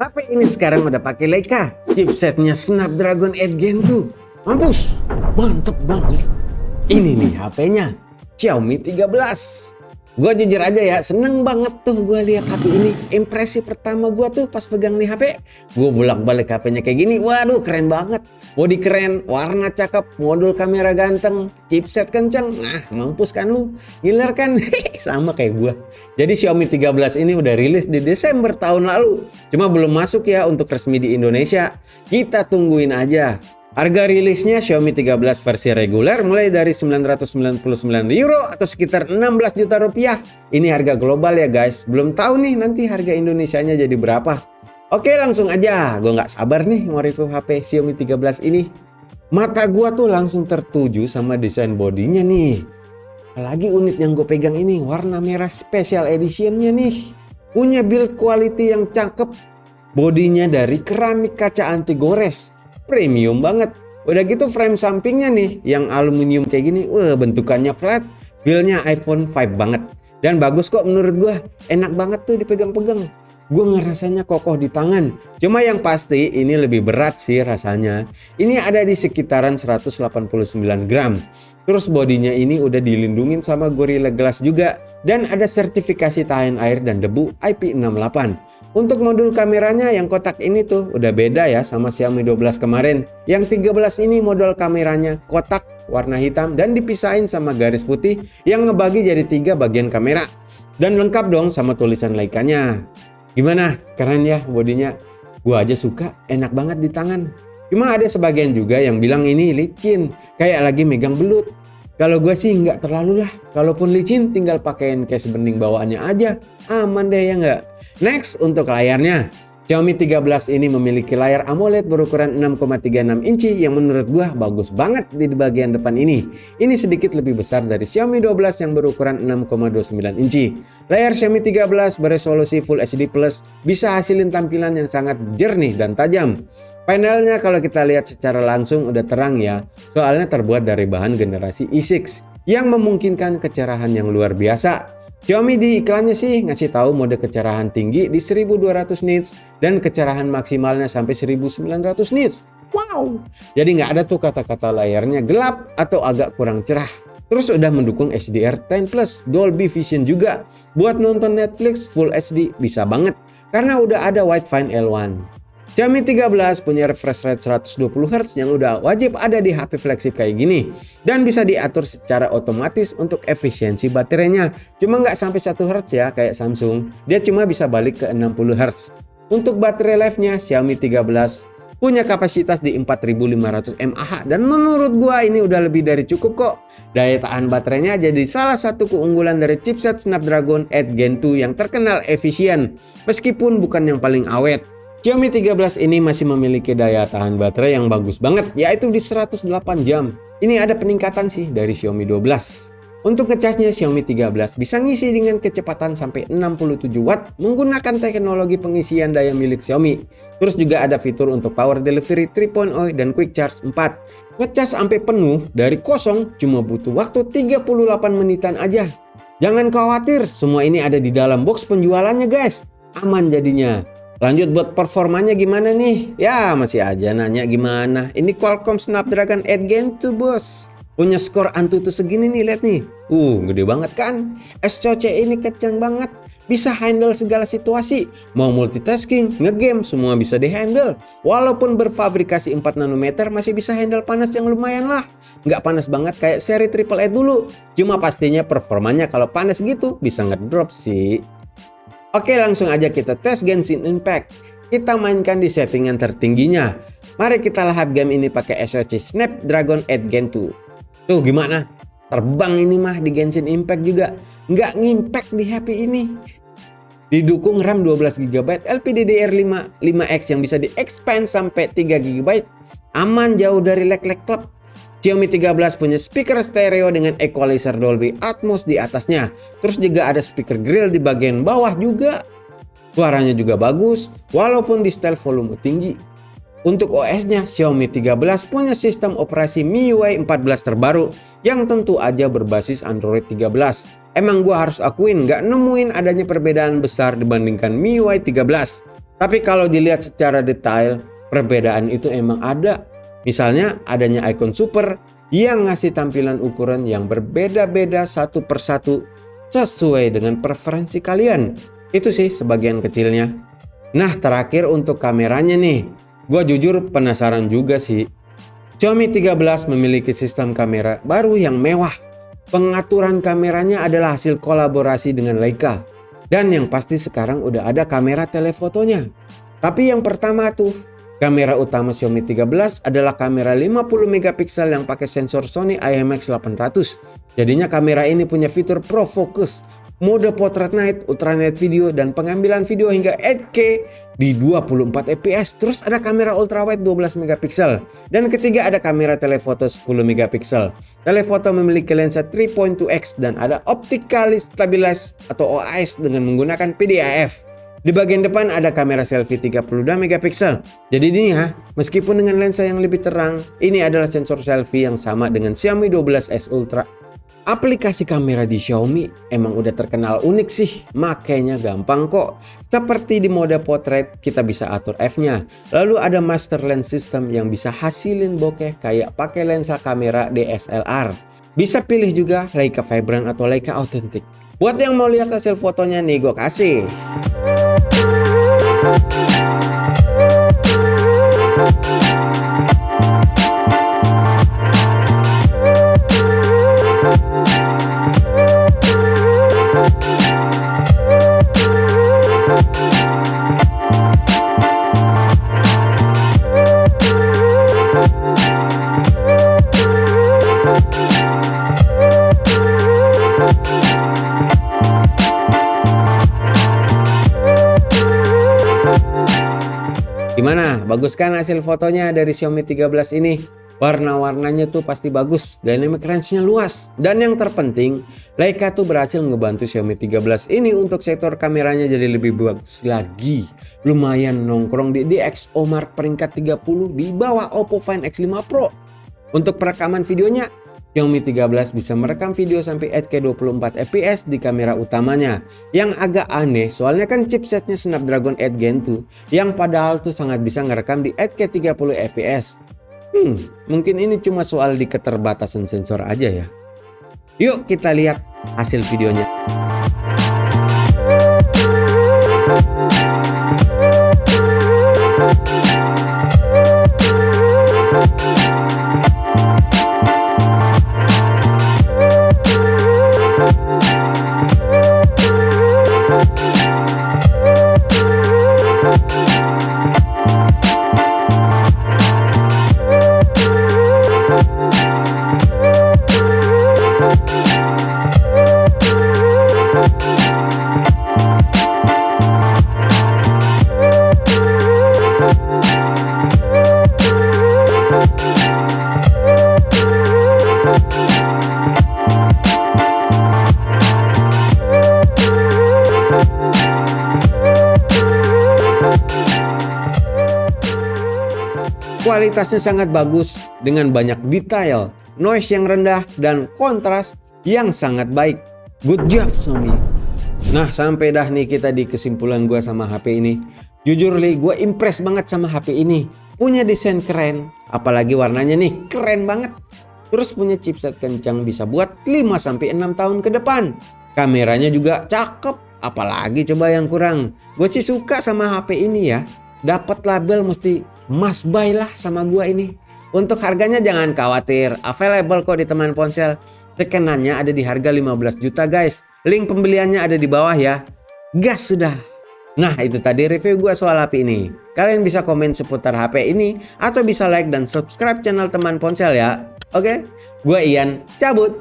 HP ini sekarang udah pakai Leica, chipsetnya Snapdragon 8 Gen 2. Mampus, mantep banget. Ini nih HP-nya, Xiaomi 13. Gue jujur aja ya, seneng banget tuh gue lihat HP ini. Impresi pertama gue tuh pas pegang nih HP, gue bolak-balik HP-nya kayak gini. Waduh, keren banget. Body keren, warna cakep, modul kamera ganteng, chipset kenceng. Nah, mampus kan lu? Ngiler kan? Sama kayak gue. Jadi Xiaomi 13 ini udah rilis di Desember tahun lalu. Cuma belum masuk ya untuk resmi di Indonesia. Kita tungguin aja. Harga rilisnya Xiaomi 13 versi reguler mulai dari 999 euro atau sekitar 16 juta rupiah. Ini harga global ya guys. Belum tahu nih nanti harga Indonesianya jadi berapa. Oke, langsung aja. Gue nggak sabar nih mau review HP Xiaomi 13 ini. Mata gua tuh langsung tertuju sama desain bodinya nih. Apalagi unit yang gue pegang ini warna merah special editionnya nih. Punya build quality yang cakep. Bodinya dari keramik kaca anti gores. Premium banget. Udah gitu frame sampingnya nih yang aluminium kayak gini. Wah, bentukannya flat. Feel-nya iPhone 5 banget. Dan bagus kok menurut gua. Enak banget tuh dipegang-pegang. Gue ngerasanya kokoh di tangan. Cuma yang pasti ini lebih berat sih rasanya. Ini ada di sekitaran 189 gram. Terus bodinya ini udah dilindungin sama Gorilla Glass juga. Dan ada sertifikasi tahan air dan debu IP68. Untuk modul kameranya yang kotak ini tuh udah beda ya sama Xiaomi 12 kemarin. Yang 13 ini modul kameranya kotak warna hitam dan dipisahin sama garis putih yang ngebagi jadi 3 bagian kamera. Dan lengkap dong sama tulisan Leica-nya. Gimana? Keren ya bodinya? Gua aja suka, enak banget di tangan. Cuma ada sebagian juga yang bilang ini licin, kayak lagi megang belut. Kalau gue sih nggak terlalu lah. Kalaupun licin tinggal pakein case bening bawaannya aja. Aman deh ya nggak? Next, untuk layarnya. Xiaomi 13 ini memiliki layar AMOLED berukuran 6,36 inci yang menurut gua bagus banget di bagian depan ini. Ini sedikit lebih besar dari Xiaomi 12 yang berukuran 6,29 inci. Layar Xiaomi 13 beresolusi Full HD Plus bisa hasilin tampilan yang sangat jernih dan tajam. Panelnya kalau kita lihat secara langsung udah terang ya, soalnya terbuat dari bahan generasi i6 yang memungkinkan kecerahan yang luar biasa. Xiaomi di iklannya sih ngasih tahu mode kecerahan tinggi di 1200 nits dan kecerahan maksimalnya sampai 1900 nits. Wow! Jadi nggak ada tuh kata-kata layarnya gelap atau agak kurang cerah. Terus udah mendukung HDR10 Plus, Dolby Vision juga. Buat nonton Netflix Full HD bisa banget karena udah ada Widefine L1. Xiaomi 13 punya refresh rate 120Hz yang udah wajib ada di HP flagship kayak gini. Dan bisa diatur secara otomatis untuk efisiensi baterainya. Cuma nggak sampai 1Hz ya kayak Samsung. Dia cuma bisa balik ke 60Hz. Untuk baterai life-nya Xiaomi 13 punya kapasitas di 4500 mAh. Dan menurut gua ini udah lebih dari cukup kok. Daya tahan baterainya jadi salah satu keunggulan dari chipset Snapdragon 8 Gen 2 yang terkenal efisien. Meskipun bukan yang paling awet. Xiaomi 13 ini masih memiliki daya tahan baterai yang bagus banget, yaitu di 108 jam. Ini ada peningkatan sih dari Xiaomi 12. Untuk ngecasnya Xiaomi 13 bisa ngisi dengan kecepatan sampai 67 watt menggunakan teknologi pengisian daya milik Xiaomi. Terus juga ada fitur untuk power delivery 3.0 dan quick charge 4. Ngecas sampai penuh dari kosong cuma butuh waktu 38 menitan aja. Jangan khawatir, semua ini ada di dalam box penjualannya guys. Aman jadinya. Lanjut buat performanya gimana nih? Ya masih aja nanya gimana. Ini Qualcomm Snapdragon 8 Gen 2 bos. Punya skor Antutu segini nih, lihat nih. Gede banget kan? SoC ini kencang banget. Bisa handle segala situasi. Mau multitasking, ngegame, semua bisa dihandle. Walaupun berfabrikasi 4 nanometer masih bisa handle panas yang lumayan lah. Nggak panas banget kayak seri AAA dulu. Cuma pastinya performanya kalau panas gitu bisa ngedrop sih. Oke, langsung aja kita tes Genshin Impact. Kita mainkan di settingan tertingginya. Mari kita lahap game ini pakai SoC Snapdragon 8 Gen 2. Tuh gimana? Terbang ini mah di Genshin Impact juga. Nggak ngimpact di HP ini. Didukung RAM 12GB LPDDR5 5X yang bisa di-expand sampai 3GB. Aman jauh dari lag-lag klub. Xiaomi 13 punya speaker stereo dengan equalizer Dolby Atmos di atasnya. Terus juga ada speaker grill di bagian bawah juga. Suaranya juga bagus, walaupun di style volume tinggi. Untuk OS-nya, Xiaomi 13 punya sistem operasi MIUI 14 terbaru yang tentu aja berbasis Android 13. Emang gua harus akuin nggak nemuin adanya perbedaan besar dibandingkan MIUI 13. Tapi kalau dilihat secara detail, perbedaan itu emang ada. Misalnya adanya icon super yang ngasih tampilan ukuran yang berbeda-beda satu persatu sesuai dengan preferensi kalian. Itu sih sebagian kecilnya. Nah, terakhir untuk kameranya nih. Gua jujur penasaran juga sih. Xiaomi 13 memiliki sistem kamera baru yang mewah. Pengaturan kameranya adalah hasil kolaborasi dengan Leica. Dan yang pasti sekarang udah ada kamera telefotonya. Tapi yang pertama tuh, kamera utama Xiaomi 13 adalah kamera 50 megapiksel yang pakai sensor Sony IMX800. Jadinya kamera ini punya fitur Pro Focus, mode portrait night, ultra night video, dan pengambilan video hingga 8K di 24 fps. Terus ada kamera ultrawide 12 megapiksel. Dan ketiga ada kamera telefoto 10 megapiksel. Telefoto memiliki lensa 3.2x dan ada optically stabilized atau OIS dengan menggunakan PDAF. Di bagian depan ada kamera selfie 32 megapiksel. Jadi ini ya, meskipun dengan lensa yang lebih terang, ini adalah sensor selfie yang sama dengan Xiaomi 12S Ultra. Aplikasi kamera di Xiaomi emang udah terkenal unik sih, makanya gampang kok. Seperti di mode portrait kita bisa atur F-nya. Lalu ada master lens system yang bisa hasilin bokeh kayak pakai lensa kamera DSLR. Bisa pilih juga Leica Vibrant atau Leica Authentic. Buat yang mau lihat hasil fotonya nih, gue kasih. Gimana? Bagus kan hasil fotonya dari Xiaomi 13 ini? Warna-warnanya tuh pasti bagus, dynamic range-nya luas. Dan yang terpenting, Leica tuh berhasil ngebantu Xiaomi 13 ini untuk sektor kameranya jadi lebih bagus lagi. Lumayan nongkrong di DxOMark peringkat 30 di bawah Oppo Find X5 Pro. Untuk perekaman videonya, Xiaomi 13 bisa merekam video sampai 8K 24 fps di kamera utamanya. Yang agak aneh soalnya kan chipsetnya Snapdragon 8 Gen 2 yang padahal tuh sangat bisa ngerekam di 8K 30 fps. Mungkin ini cuma soal di keterbatasan sensor aja ya. Yuk kita lihat hasil videonya. Kualitasnya sangat bagus dengan banyak detail, noise yang rendah, dan kontras yang sangat baik. Good job Xiaomi. Nah, sampai dah nih kita di kesimpulan gua sama HP ini. Jujur li, gue impress banget sama HP ini. Punya desain keren, apalagi warnanya nih keren banget. Terus punya chipset kencang bisa buat 5-6 tahun ke depan. Kameranya juga cakep, apalagi coba yang kurang. Gue sih suka sama HP ini ya. Dapat label mesti must buy lah sama gua ini. Untuk harganya jangan khawatir, available kok di teman ponsel. Tekenannya ada di harga 15 juta guys. Link pembeliannya ada di bawah ya. Gas sudah. Nah, itu tadi review gua soal HP ini. Kalian bisa komen seputar HP ini atau bisa like dan subscribe channel teman ponsel ya. Oke, gua Ian cabut.